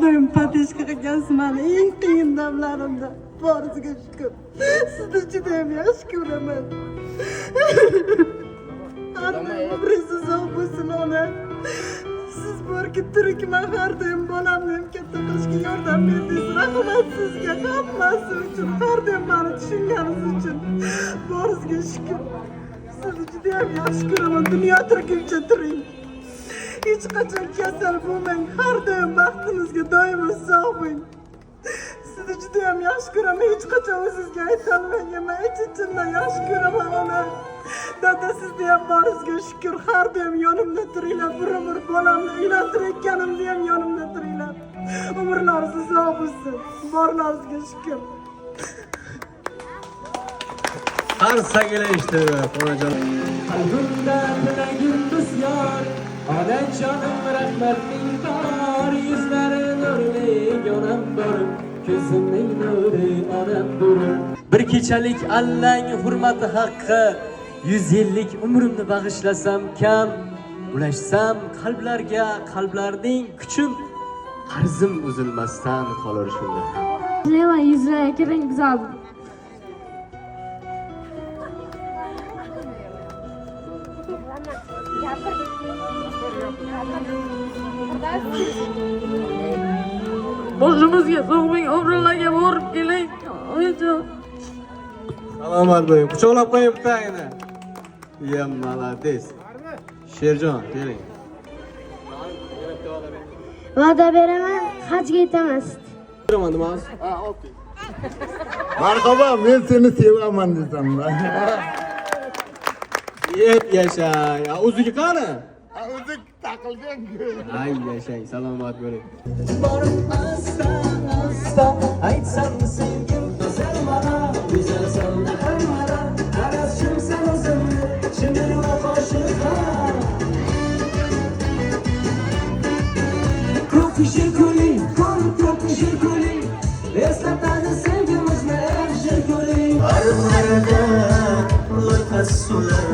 doim patishka qilgansiz mani eng qiyin damlarimda. Boriga shukr. Sizni juda ham yaxshi ko'raman. Umringiz uzoq bo'lsin ona. Siz borki tirikman, har doim bolamni ham katta qilishga yordam berdingiz. Rahmat sizga hammasi uchun, har doim meni tushunganingiz uchun. Boriga shukr. Sizni juda ham yaxshi ko'raman. Dunyo tirikimcha turing. Hech qachon kasal bo'lmang. Har doim baxtingizga doimo sog' bo'ling. Sizni juda ham yaxshi ko'raman. Hech qachon o'zingizga aytolmayman. Ich-ichimdan yaxshi ko'raman ona. Dada sizni ham boringizga shukr. Har doim yonimda turinglar. Bir umr bolamni uylantirayotganimda ham yonimda turinglar. Umrlaringiz uzoq bo'lsin. Borlaringizga shukr. Har sagile ishtirib, onajon. Qalbimda bilagim bisyor, onajonim rahmatning bor, yuzlari nurli onam bor, ko'zimning nuri onam bor. Bir kechalik Allang hurmati haqqi 100 yillik umrimni bag'ishlasam kam, ulashsam qalblarga, qalblarning kuchim qarzim uzilmasdan qolar shunda. Leva yuzlari kiring güzel. Boshimizga so'g'ming, o'g'rilarga borib keling. Oyijon. Salomat bo'ling. Quchoqlab qo'ying bittagina. Yem malades. Sherjon, keling. Va'da beraman, hajga yetamas. Beraman nima? Ha, oldi. Marhaba, men seni sevaman desam. Yeb yashang. O'ziga qani? O'zi taqilgan-ku. Ay yashang, salomat bo'ling. Borib asta asta aytsam sevgim go'zal mana, go'zal soldi hammara, qarashim sen o'zimni shimir va qo'shiqqa. Ko'k shirkuling, ko'k shirkuling, eslatadi sevgimizni shirkuling. Armarda lo'qas sular